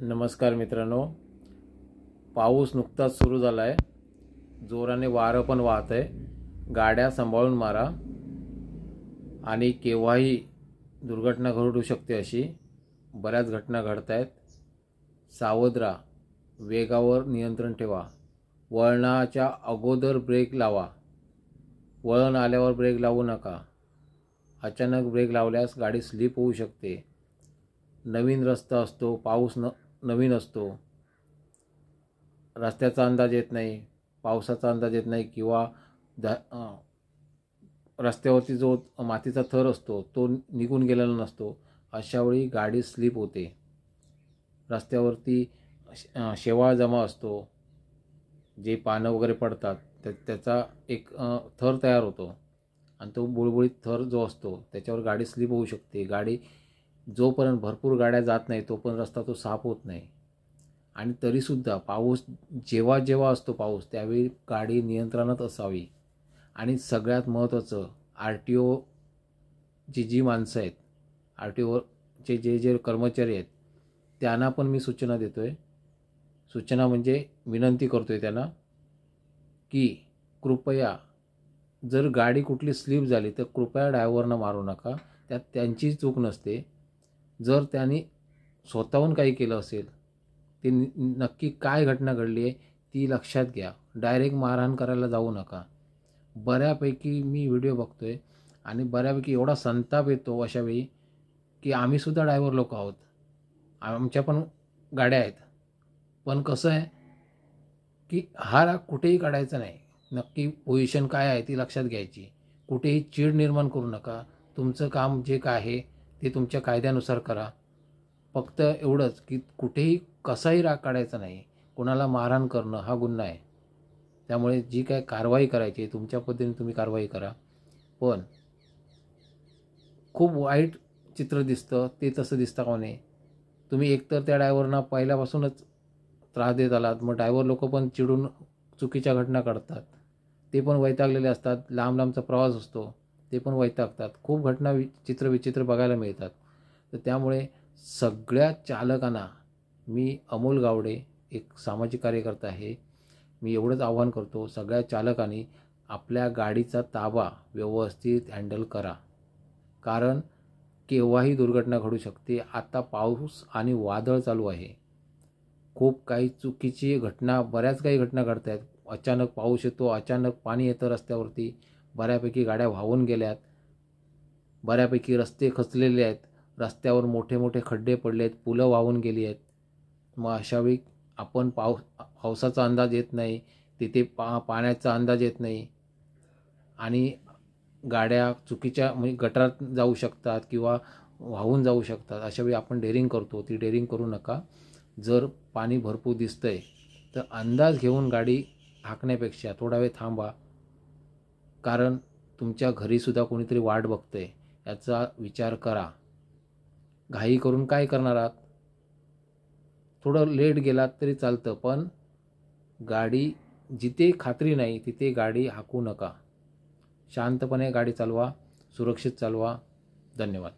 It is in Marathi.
नमस्कार मित्रांनो, पाऊस नुकताच सुरू झाला आहे. जोराने वारं पण वाहत आहे. गाड्या सांभाळून मारा आणि केव्हाही दुर्घटना घडू शकते अशी बऱ्याच घटना घडत आहेत. सावध राहा, वेगावर नियंत्रण ठेवा, वळणाच्या अगोदर ब्रेक लावा, वळण आल्यावर ब्रेक लावू नका. अचानक ब्रेक लावल्यास गाडी स्लिप होऊ शकते. नवीन रस्ता असतो, पाऊस नवीन असतो, रस्त्याचा अंदाज येत नाही, पावसाचा अंदाज येत नाही किंवा रस्त्यावरती जो मातीचा थर असतो तो निघून गेलेला नसतो. अशावेळी गाडी स्लिप होते. रस्त्यावरती शेवाळ जमा असतो, जे पानं वगैरे पडतात त्याचा एक थर तयार होतो आणि तो बुळबुळीत थर जो असतो त्याच्यावर गाडी स्लिप होऊ शकते. गाडी जोपर्यंत भरपूर गाड्या जात नाही तोपर्यंत रस्ता तो साफ होत नाही. आणि तरीसुद्धा पाऊस जेव्हा जेव्हा असतो पाऊस त्यावेळी गाडी नियंत्रणात असावी. आणि सगळ्यात महत्त्वाचं, RTO जी माणसं आहेत, RTOचे जे कर्मचारी आहेत त्यांना पण मी सूचना देतो आहे. सूचना म्हणजे विनंती करतो आहे त्यांना की कृपया जर गाडी कुठली स्लिप झाली तर कृपया ड्रायव्हरनं मारू नका. त्यात त्यांची चूक नसते. जर त्यांनी स्वतःहून काही केलं असेल, ते नक्की काय घटना घडली आहे ती लक्षात घ्या. डायरेक्ट मारहाण करायला जाऊ नका. बऱ्यापैकी मी व्हिडिओ बघतो आहे आणि बऱ्यापैकी एवढा संताप येतो अशावेळी की आम्हीसुद्धा ड्रायव्हर लोक आहोत, आमच्या पण गाड्या आहेत. पण कसं आहे की हा राग कुठेही काढायचा नाही. नक्की पोझिशन काय आहे ती लक्षात घ्यायची. कुठेही चीड निर्माण करू नका. तुमचं काम जे काय आहे ते तुमच्या कायद्यानुसार करा. फक्त एवढंच की कुठेही कसाही राग काढायचा नाही. कोणाला मारहाण करणं हा गुन्हा आहे. त्यामुळे जी काय कारवाई करायची तुमच्या पद्धतीने तुम्ही कारवाई करा. पण खूप वाईट चित्र दिसतं ते तसं दिसतं का नाही. तुम्ही एकतर त्या ड्रायव्हरना पहिल्यापासूनच त्रास देत आलात, मग ड्रायव्हर लोक पण चिडून चुकीच्या घटना करतात. ते पण वैतागलेले असतात. लांब लांबचा प्रवास असतो, ते पण वैतागतात. खूप घटना विचित्र बघायला मिळतात. तर त्यामुळे सगळ्या चालकांना मी, अमोल गावडे, एक सामाजिक कार्यकर्ता आहे, मी एवढंच आवाहन करतो, सगळ्या चालकांनी आपल्या गाडीचा ताबा व्यवस्थित हँडल करा. कारण केव्हाही दुर्घटना घडू शकते. आता पाऊस आणि वादळ चालू आहे. खूप काही चुकीची घटना, बऱ्याच काही घटना घडत आहेत. अचानक पाऊस येतो, अचानक पाणी येतं रस्त्यावरती, बऱ्यापैकी गाड्या वाहून गेल्यात, बऱ्यापैकी रस्ते खचलेले आहेत, रस्त्यावर मोठे मोठे खड्डे पडले आहेत, पुलं वाहून गेली आहेत. मग अशावेळी आपण पावसाचा अंदाज येत नाही, तिथे पाण्याचा अंदाज येत नाही आणि गाड्या चुकीच्या म्हणजे गटारात जाऊ शकतात किंवा वाहून जाऊ शकतात. अशावेळी आपण डेअरिंग करतो, ती डेअरिंग करू नका. जर पाणी भरपूर दिसतंय तर अंदाज घेऊन गाडी हाकण्यापेक्षा थोडा वेळ थांबा. कारण तुमच्या घरीसुद्धा कोणीतरी वाट बघतंय, याचा विचार करा. घाई करून काय करणार आहात? थोडं लेट गेलात तरी चालतं, पण गाडी जिथे खात्री नाही तिथे गाडी हाकू नका. शांतपणे गाडी चालवा, सुरक्षित चालवा. धन्यवाद.